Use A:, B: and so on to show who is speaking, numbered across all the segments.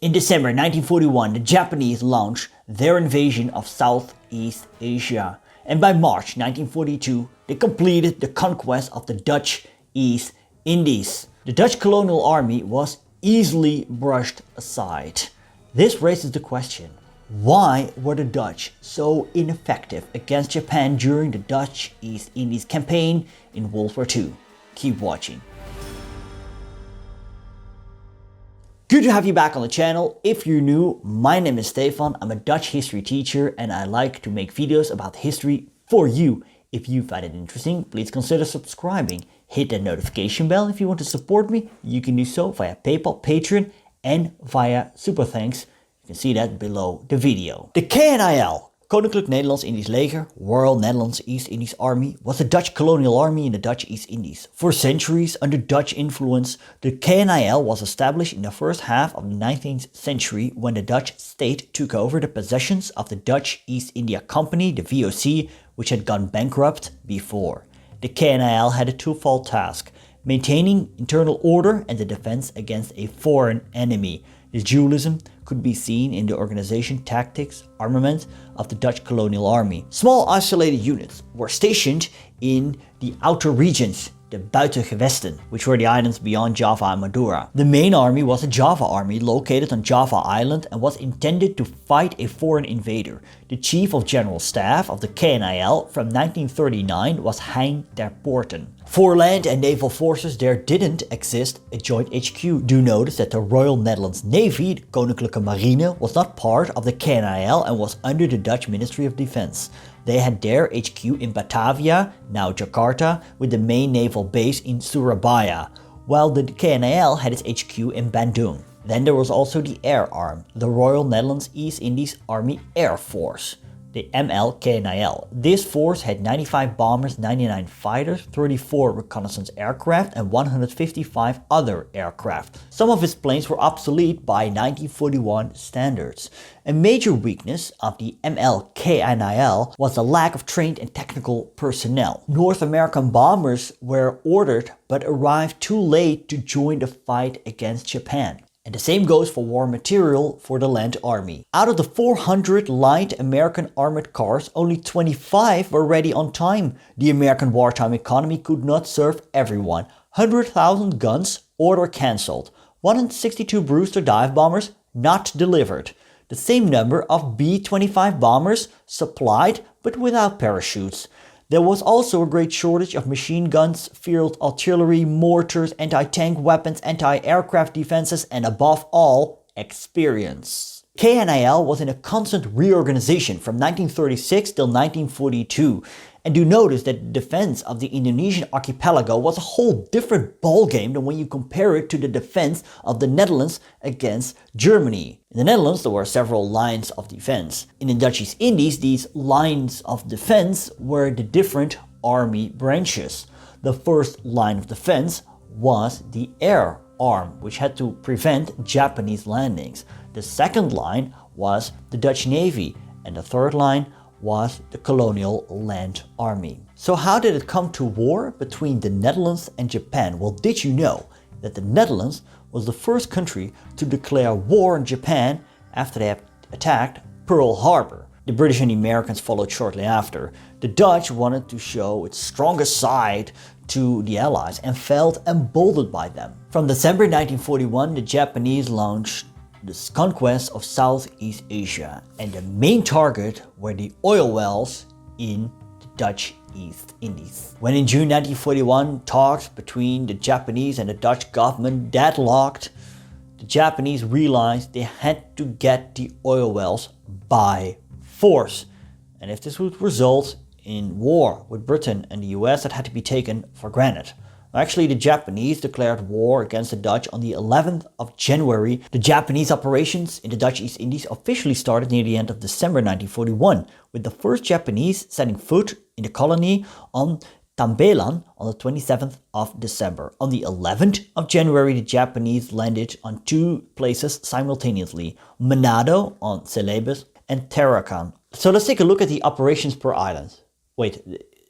A: In December 1941, the Japanese launched their invasion of Southeast Asia, and by March 1942, they completed the conquest of the Dutch East Indies. The Dutch colonial army was easily brushed aside. This raises the question, why were the Dutch so ineffective against Japan during the Dutch East Indies campaign in World War II? Keep watching. Good to have you back on the channel. If you're new, my name is Stefan. I'm a Dutch history teacher and I like to make videos about history for you. If you find it interesting, please consider subscribing. Hit that notification bell. If you want to support me, you can do so via PayPal, Patreon and via Super Thanks. You can see that below the video. The KNIL, Koninklijk Nederlands-Indisch Leger, Royal Netherlands-East Indies Army, was a Dutch colonial army in the Dutch East Indies. For centuries, under Dutch influence, the KNIL was established in the first half of the 19th century when the Dutch state took over the possessions of the Dutch East India Company, the VOC, which had gone bankrupt before. The KNIL had a twofold task: maintaining internal order and the defense against a foreign enemy. This dualism could be seen in the organization, tactics, armament of the Dutch colonial army. Small isolated units were stationed in the outer regions, the buitengewesten, which were the islands beyond Java and Madura. The main army was a Java army located on Java Island and was intended to fight a foreign invader. The Chief of General Staff of the KNIL from 1939 was Hein ter Poorten. For land and naval forces there didn't exist a joint HQ. Do notice that the Royal Netherlands Navy, the Koninklijke Marine, was not part of the KNIL and was under the Dutch Ministry of Defense. They had their HQ in Batavia, now Jakarta, with the main naval base in Surabaya, while the KNIL had its HQ in Bandung. Then there was also the air arm, the Royal Netherlands East Indies Army Air Force, the ML-KNIL. This force had 95 bombers, 99 fighters, 34 reconnaissance aircraft and 155 other aircraft. Some of its planes were obsolete by 1941 standards. A major weakness of the ML-KNIL was the lack of trained and technical personnel. North American bombers were ordered but arrived too late to join the fight against Japan. And the same goes for war material for the land army. Out of the 400 light American armored cars, only 25 were ready on time. The American wartime economy could not serve everyone. 100,000 guns, order cancelled. 162 Brewster dive bombers, not delivered. The same number of B-25 bombers supplied, but without parachutes. There was also a great shortage of machine guns, field artillery, mortars, anti-tank weapons, anti-aircraft defenses, and above all, experience. KNIL was in a constant reorganization from 1936 till 1942. And do notice that the defense of the Indonesian archipelago was a whole different ballgame than when you compare it to the defense of the Netherlands against Germany. In the Netherlands there were several lines of defense. In the Dutch East Indies these lines of defense were the different army branches. The first line of defense was the air arm, which had to prevent Japanese landings. The second line was the Dutch Navy, and the third line was the colonial land army. So how did it come to war between the Netherlands and Japan? Well, did you know that the Netherlands was the first country to declare war on Japan after they had attacked Pearl Harbor? The British and the Americans followed shortly after. The Dutch wanted to show its strongest side to the Allies and felt emboldened by them. From December 1941, the Japanese launched the conquest of Southeast Asia, and the main target were the oil wells in the Dutch East Indies. When in June 1941 talks between the Japanese and the Dutch government deadlocked, the Japanese realized they had to get the oil wells by force. And if this would result in war with Britain and the US, that had to be taken for granted. Actually, the Japanese declared war against the Dutch on the 11th of January. The Japanese operations in the Dutch East Indies officially started near the end of December 1941, with the first Japanese setting foot in the colony on Tambelan on the 27th of December. On the 11th of January, the Japanese landed on two places simultaneously, Manado on Celebes and Tarakan. So let's take a look at the operations per island. Wait,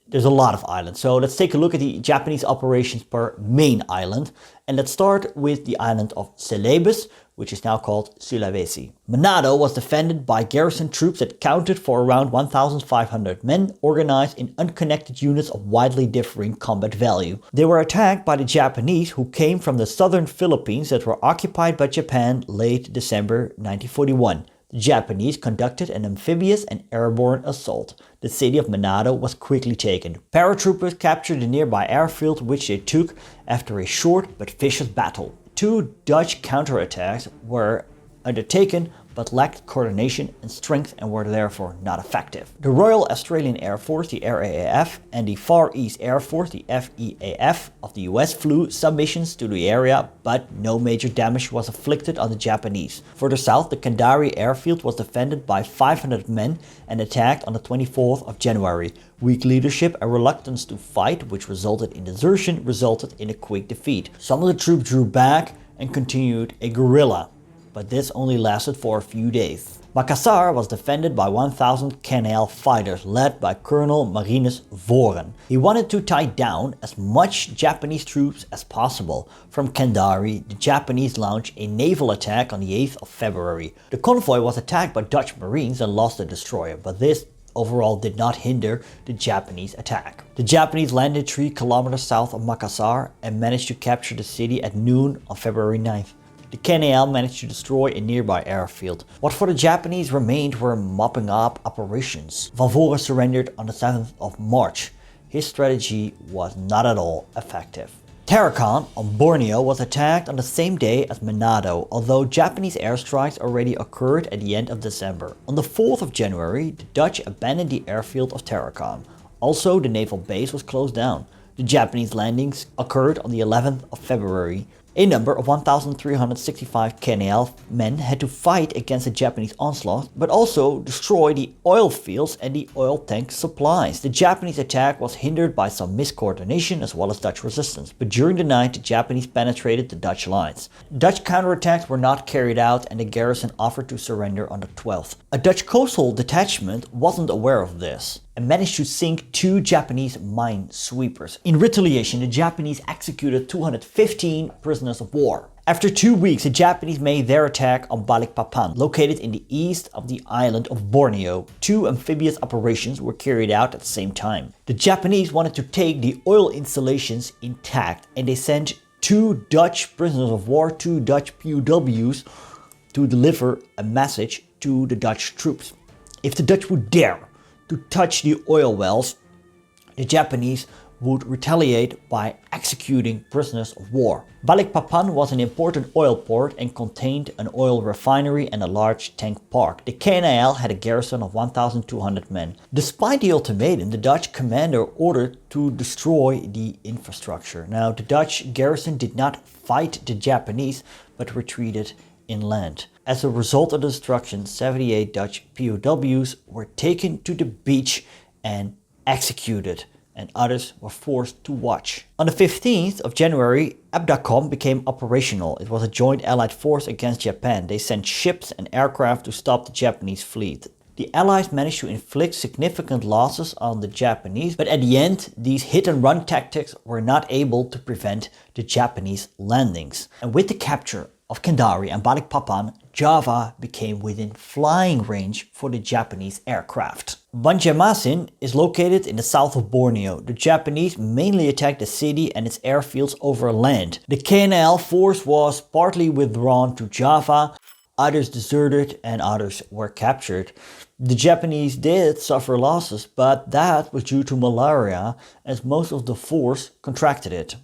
A: there's a lot of islands. So let's take a look at the Japanese operations per main island. And let's start with the island of Celebes, which is now called Sulawesi. Manado was defended by garrison troops that counted for around 1,500 men, organized in unconnected units of widely differing combat value. They were attacked by the Japanese, who came from the southern Philippines that were occupied by Japan late December 1941. The Japanese conducted an amphibious and airborne assault. The city of Manado was quickly taken. Paratroopers captured the nearby airfield, which they took after a short but vicious battle. 2 Dutch counterattacks were undertaken but lacked coordination and strength and were therefore not effective. The Royal Australian Air Force, the RAAF, and the Far East Air Force, the FEAF, of the US flew submissions to the area, but no major damage was inflicted on the Japanese. Further south, the Kandari airfield was defended by 500 men and attacked on the 24th of January. Weak leadership and reluctance to fight, which resulted in desertion, resulted in a quick defeat. Some of the troops drew back and continued a guerrilla, but this only lasted for a few days. Makassar was defended by 1,000 KNIL fighters led by Colonel Marinus Voren. He wanted to tie down as much Japanese troops as possible. From Kandari, the Japanese launched a naval attack on the 8th of February. The convoy was attacked by Dutch Marines and lost a destroyer, but this overall did not hinder the Japanese attack. The Japanese landed 3 kilometers south of Makassar and managed to capture the city at noon on February 9th. The KNIL managed to destroy a nearby airfield. What for the Japanese remained were mopping up operations. Van Voren surrendered on the 7th of March. His strategy was not at all effective. Tarakan on Borneo was attacked on the same day as Manado, although Japanese airstrikes already occurred at the end of December. On the 4th of January, the Dutch abandoned the airfield of Tarakan. Also, the naval base was closed down. The Japanese landings occurred on the 11th of February. A number of 1,365 KNIL men had to fight against the Japanese onslaught, but also destroy the oil fields and the oil tank supplies. The Japanese attack was hindered by some miscoordination as well as Dutch resistance, but during the night the Japanese penetrated the Dutch lines. Dutch counterattacks were not carried out and the garrison offered to surrender on the 12th. A Dutch coastal detachment wasn't aware of this and managed to sink 2 Japanese mine sweepers. In retaliation, the Japanese executed 215 prisoners of war. After 2 weeks, the Japanese made their attack on Balikpapan, located in the east of the island of Borneo. 2 amphibious operations were carried out at the same time. The Japanese wanted to take the oil installations intact, and they sent 2 Dutch prisoners of war, 2 Dutch POWs, to deliver a message to the Dutch troops. If the Dutch would dare to touch the oil wells, the Japanese would retaliate by executing prisoners of war. Balikpapan was an important oil port and contained an oil refinery and a large tank park. The KNIL had a garrison of 1,200 men. Despite the ultimatum, the Dutch commander ordered to destroy the infrastructure. Now, the Dutch garrison did not fight the Japanese, but retreated inland. As a result of the destruction, 78 Dutch POWs were taken to the beach and executed, and others were forced to watch. On the 15th of January, Abdacom became operational. It was a joint Allied force against Japan. They sent ships and aircraft to stop the Japanese fleet. The Allies managed to inflict significant losses on the Japanese, but at the end, these hit-and-run tactics were not able to prevent the Japanese landings. And with the capture of Kandari and Balikpapan, Java became within flying range for the Japanese aircraft. Banjarmasin is located in the south of Borneo. The Japanese mainly attacked the city and its airfields over land. The KNIL force was partly withdrawn to Java, others deserted and others were captured. The Japanese did suffer losses, but that was due to malaria, as most of the force contracted it.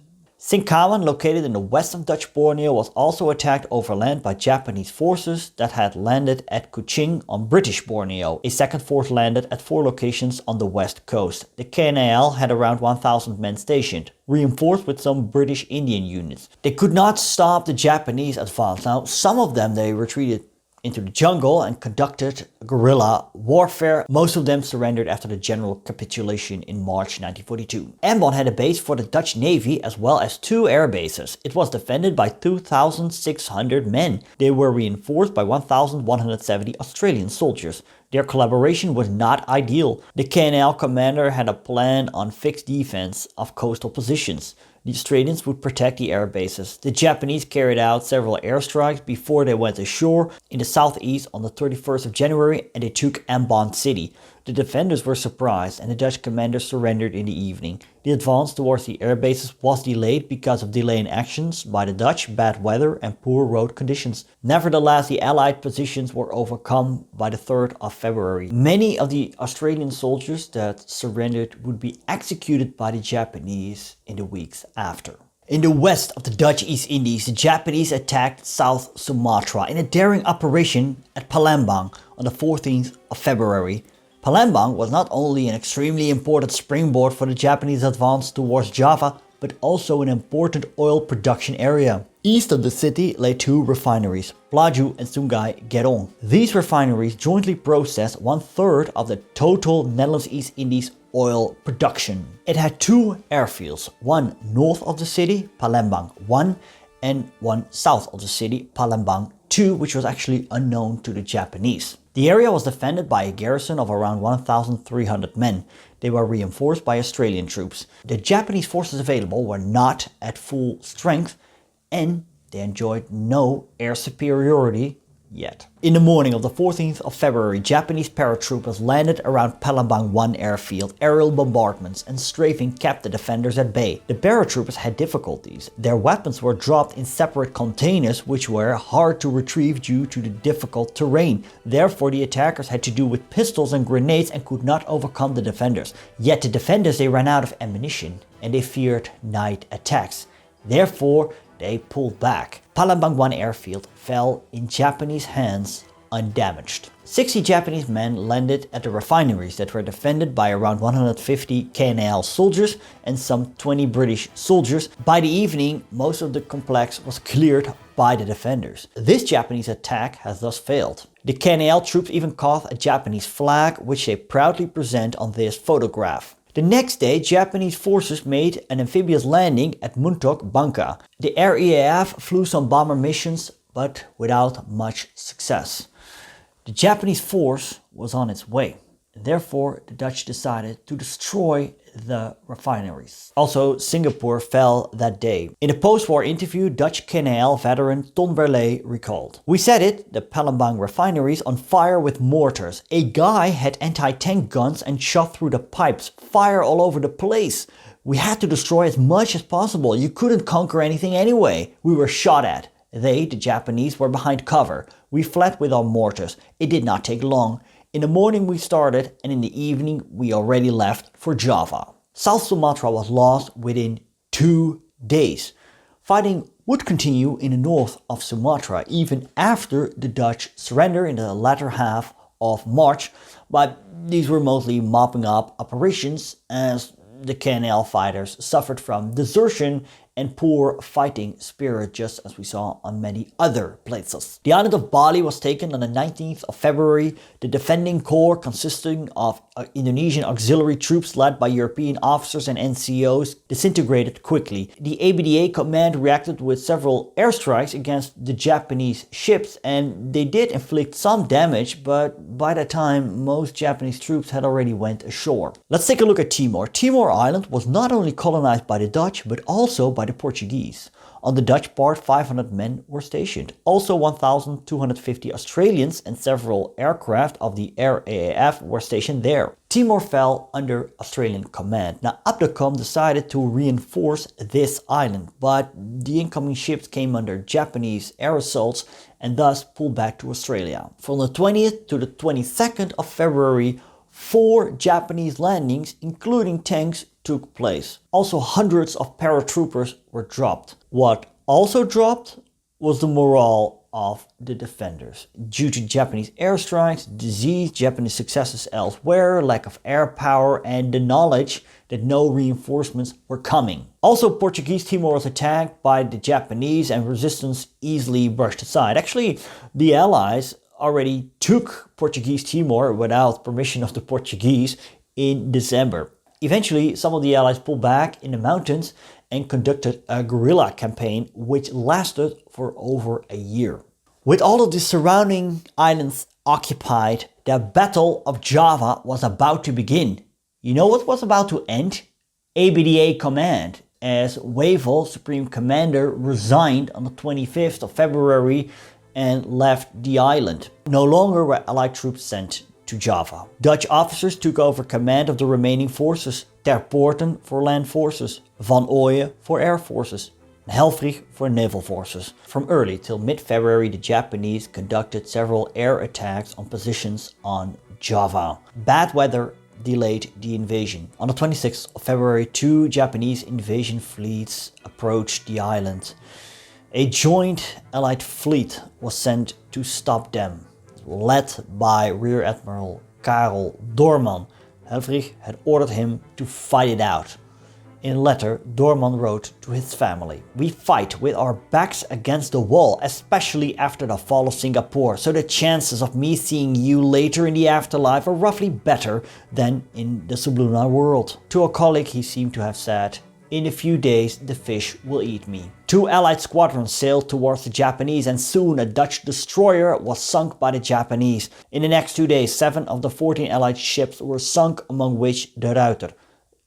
A: Singkawan, located in the west of Dutch Borneo, was also attacked overland by Japanese forces that had landed at Kuching on British Borneo. A second force landed at 4 locations on the west coast. The KNIL had around 1,000 men stationed, reinforced with some British Indian units. They could not stop the Japanese advance. Now, some of them they retreated into the jungle and conducted guerrilla warfare. Most of them surrendered after the general capitulation in March 1942. Ambon had a base for the Dutch Navy as well as 2 air bases. It was defended by 2,600 men. They were reinforced by 1,170 Australian soldiers. Their collaboration was not ideal. The KNIL commander had a plan on fixed defense of coastal positions. the Australians would protect the air bases. The Japanese carried out several airstrikes before they went ashore in the southeast on the 31st of January, and they took Ambon City. The defenders were surprised and the Dutch commanders surrendered in the evening. The advance towards the air bases was delayed because of delay in actions by the Dutch, bad weather and poor road conditions. Nevertheless, the Allied positions were overcome by the 3rd of February. Many of the Australian soldiers that surrendered would be executed by the Japanese in the weeks after. In the west of the Dutch East Indies, the Japanese attacked South Sumatra in a daring operation at Palembang on the 14th of February. Palembang was not only an extremely important springboard for the Japanese advance towards Java, but also an important oil production area. East of the city lay two refineries, Plaju and Sungai Gedong. These refineries jointly processed 1/3 of the total Netherlands East Indies oil production. It had two airfields, one north of the city, Palembang 1, and one south of the city, Palembang 2, which was actually unknown to the Japanese. The area was defended by a garrison of around 1,300 men. They were reinforced by Australian troops. The Japanese forces available were not at full strength and they enjoyed no air superiority yet. In the morning of the 14th of February, Japanese paratroopers landed around Palembang 1 airfield. Aerial bombardments and strafing kept the defenders at bay. The paratroopers had difficulties. Their weapons were dropped in separate containers which were hard to retrieve due to the difficult terrain. Therefore, the attackers had to do with pistols and grenades and could not overcome the defenders. Yet the defenders, they ran out of ammunition and they feared night attacks. Therefore, they pulled back. Palembang 1 airfield fell in Japanese hands undamaged. 60 Japanese men landed at the refineries that were defended by around 150 KNL soldiers and some 20 British soldiers. By the evening, most of the complex was cleared by the defenders. This Japanese attack has thus failed. The KNL troops even caught a Japanese flag, which they proudly present on this photograph. The next day, Japanese forces made an amphibious landing at Muntok Bangka. The RAF flew some bomber missions, but without much success. The Japanese force was on its way. Therefore, the Dutch decided to destroy the refineries. Also, Singapore fell that day. In a post-war interview, Dutch KNL veteran Ton Berle recalled, "We set it, the Palembang refineries, on fire with mortars. A guy had anti-tank guns and shot through the pipes. Fire all over the place. We had to destroy as much as possible. You couldn't conquer anything anyway. We were shot at. They, the Japanese, were behind cover. We fled with our mortars. It did not take long. In the morning we started and in the evening we already left for Java." South Sumatra was lost within 2 days. Fighting would continue in the north of Sumatra even after the Dutch surrender in the latter half of March, but these were mostly mopping up operations as the KNL fighters suffered from desertion and poor fighting spirit, just as we saw on many other places. The island of Bali was taken on the 19th of February. The defending corps, consisting of Indonesian auxiliary troops led by European officers and NCOs, disintegrated quickly. The ABDA command reacted with several airstrikes against the Japanese ships, and they did inflict some damage, but by that time most Japanese troops had already went ashore. Let's take a look at Timor. Timor Island was not only colonized by the Dutch, but also by the Portuguese. On the Dutch part, 500 men were stationed. Also 1,250 Australians and several aircraft of the RAF were stationed there. Timor fell under Australian command. Now Abdacom decided to reinforce this island, but the incoming ships came under Japanese air assaults and thus pulled back to Australia. From the 20th to the 22nd of February, 4 Japanese landings, including tanks, took place. Also, hundreds of paratroopers were dropped. What also dropped was the morale of the defenders. Due to Japanese airstrikes, disease, Japanese successes elsewhere, lack of air power, and the knowledge that no reinforcements were coming. Also, Portuguese Timor was attacked by the Japanese and resistance easily brushed aside. Actually, the Allies already took Portuguese Timor without permission of the Portuguese in December. Eventually, some of the Allies pulled back in the mountains and conducted a guerrilla campaign which lasted for over a year. With all of the surrounding islands occupied, the Battle of Java was about to begin. You know what was about to end? ABDA command. as Wavell, Supreme Commander, resigned on the 25th of February and left the island. No longer were Allied troops sent to Java. Dutch officers took over command of the remaining forces, Ter Poorten for land forces, Van Ooyen for air forces, and Helfrich for naval forces. From early till mid-February, the Japanese conducted several air attacks on positions on Java. Bad weather delayed the invasion. On the 26th of February, 2 Japanese invasion fleets approached the island. A joint Allied fleet was sent to stop them, led by Rear Admiral Karel Doorman. Helfrich had ordered him to fight it out. In a letter, Doorman wrote to his family, "We fight with our backs against the wall, especially after the fall of Singapore, so the chances of me seeing you later in the afterlife are roughly better than in the subliminal world." To a colleague he seemed to have said, "In a few days the fish will eat me." 2 Allied squadrons sailed towards the Japanese, and soon a Dutch destroyer was sunk by the Japanese. In the next 2 days, 7 of the 14 Allied ships were sunk, among which the Ruiter,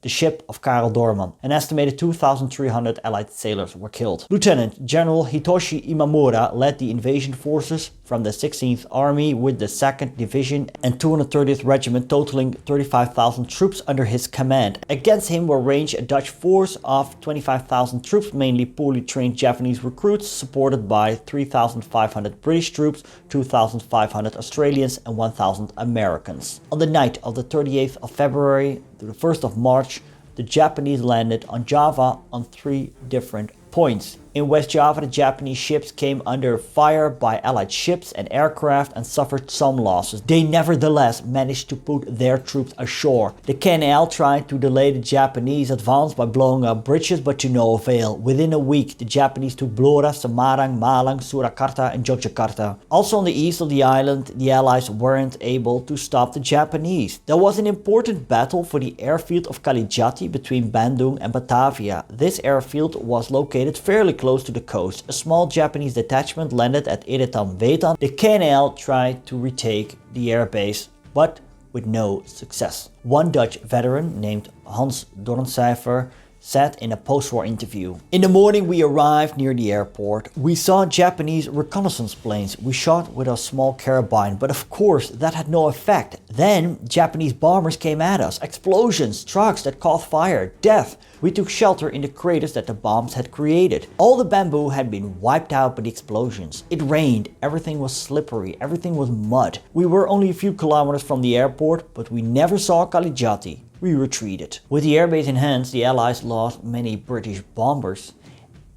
A: the ship of Karel Doorman. An estimated 2,300 Allied sailors were killed. Lieutenant General Hitoshi Imamura led the invasion forces from the 16th Army with the 2nd Division and 230th Regiment, totaling 35,000 troops under his command. Against him were ranged a Dutch force of 25,000 troops, mainly poorly trained Japanese recruits, supported by 3,500 British troops, 2,500 Australians and 1,000 Americans. On the night of the 38th of February to the 1st of March, the Japanese landed on Java on 3 different points. In West Java, the Japanese ships came under fire by Allied ships and aircraft and suffered some losses. They nevertheless managed to put their troops ashore. The KNL tried to delay the Japanese advance by blowing up bridges, but to no avail. Within a week, the Japanese took Blora, Semarang, Malang, Surakarta and Yogyakarta. Also on the east of the island, the Allies weren't able to stop the Japanese. There was an important battle for the airfield of Kalijati between Bandung and Batavia. This airfield was located fairly close to the coast. A small Japanese detachment landed at Eretan Wetan. The KNL tried to retake the airbase, but with no success. One Dutch veteran named Hans Dorncijfer said in a post-war interview, "In the morning we arrived near the airport. We saw Japanese reconnaissance planes. We shot with a small carabine, but of course that had no effect. Then Japanese bombers came at us. Explosions, trucks that caught fire, death. We took shelter in the craters that the bombs had created. All the bamboo had been wiped out by the explosions. It rained, everything was slippery, everything was mud. We were only a few kilometers from the airport, but we never saw Kalijati. We retreated." With the airbase in hands, the Allies lost many British bombers,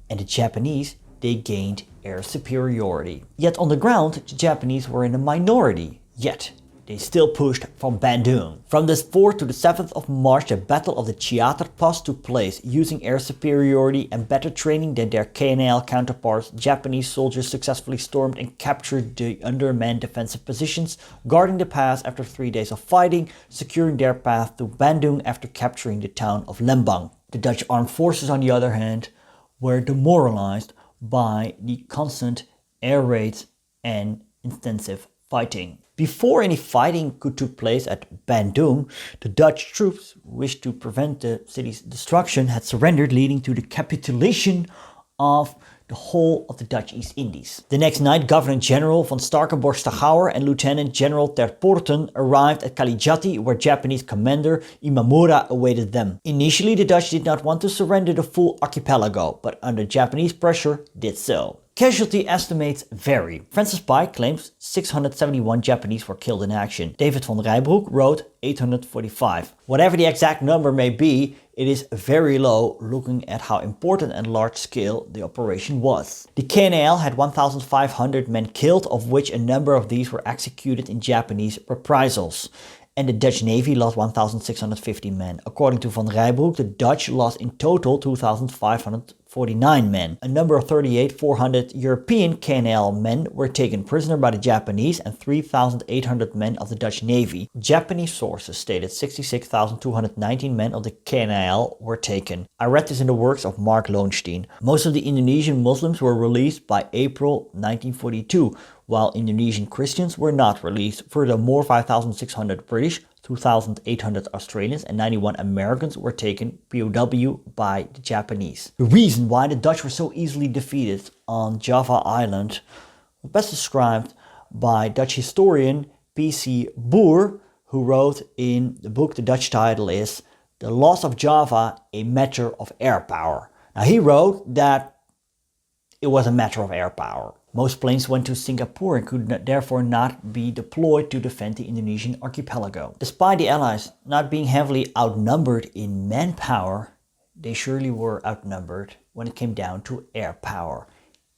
A: and the Japanese, they gained air superiority. Yet on the ground, the Japanese were in a minority, yet they still pushed from Bandung. From the 4th to the 7th of March, the Battle of the Ciater Pass took place. Using air superiority and better training than their KNL counterparts, Japanese soldiers successfully stormed and captured the undermanned defensive positions, guarding the pass after 3 days of fighting, securing their path to Bandung after capturing the town of Lembang. The Dutch armed forces, on the other hand, were demoralized by the constant air raids and intensive fighting. Before any fighting could take place at Bandung, the Dutch troops, wished to prevent the city's destruction, had surrendered, leading to the capitulation of the whole of the Dutch East Indies. The next night, Governor-General von Starkenborst-Stachauer and Lieutenant General Ter Poorten arrived at Kalijati, where Japanese commander Imamura awaited them. Initially, the Dutch did not want to surrender the full archipelago, but under Japanese pressure did so. Casualty estimates vary. Francis Pike claims 671 Japanese were killed in action. David von Rijbroek wrote 845. Whatever the exact number may be, it is very low looking at how important and large scale the operation was. The KNL had 1,500 men killed, of which a number of these were executed in Japanese reprisals. And the Dutch Navy lost 1,650 men. According to von Rijbroek, the Dutch lost in total 2,549 men. A number of 400 European KNL men were taken prisoner by the Japanese and 3,800 men of the Dutch Navy. Japanese sources stated 66,219 men of the KNL were taken. I read this in the works of Mark Lowenstein. Most of the Indonesian Muslims were released by April 1942, while Indonesian Christians were not released. Furthermore, 5,600 British, 2,800 Australians and 91 Americans were taken POW by the Japanese. The reason why the Dutch were so easily defeated on Java Island was best described by Dutch historian P.C. Boer, who wrote in the book, the Dutch title is The Loss of Java, a Matter of Air Power. Now he wrote that it was a matter of air power. Most planes went to Singapore and could therefore not be deployed to defend the Indonesian archipelago. Despite the Allies not being heavily outnumbered in manpower, they surely were outnumbered when it came down to air power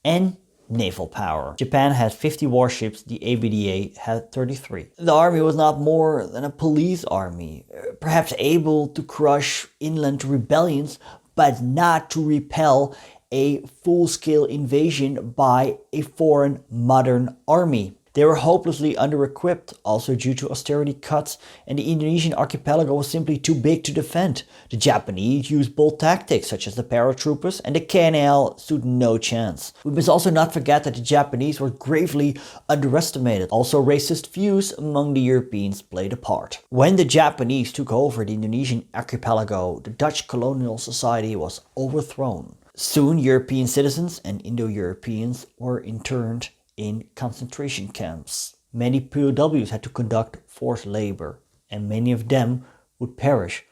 A: and naval power. Japan had 50 warships, the ABDA had 33. The army was not more than a police army, perhaps able to crush inland rebellions, but not to repel a full-scale invasion by a foreign modern army. They were hopelessly under-equipped, also due to austerity cuts, and the Indonesian archipelago was simply too big to defend. The Japanese used bold tactics such as the paratroopers, and the KNL stood no chance. We must also not forget that the Japanese were gravely underestimated. Also, racist views among the Europeans played a part. When the Japanese took over the Indonesian archipelago, the Dutch colonial society was overthrown. Soon, European citizens and Indo-Europeans were interned in concentration camps. Many POWs had to conduct forced labor, and many of them would perish.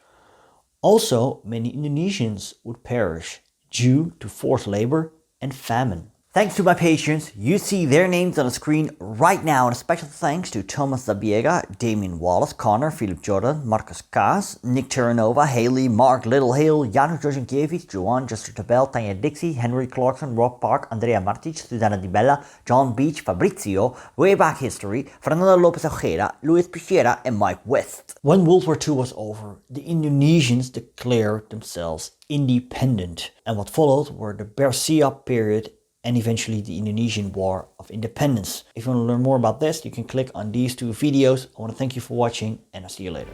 A: Also, many Indonesians would perish due to forced labor and famine. Thanks to my patrons, you see their names on the screen right now, and a special thanks to Thomas Zabiega, Damien Wallace, Connor, Philip Jordan, Marcus Kaas, Nick Terranova, Haley, Mark Littlehale, Janusz Jozinkiewicz, Johan, Justin Tabel, Tanya Dixie, Henry Clarkson, Rob Park, Andrea Martic, Susana Di Bella, John Beach, Fabrizio, Way Back History, Fernando Lopez Ojeda, Luis Pichera, and Mike West. When World War II was over, the Indonesians declared themselves independent, and what followed were the Bersiap period and eventually the Indonesian War of Independence. If you want to learn more about this, you can click on these two videos. I want to thank you for watching, and I'll see you later.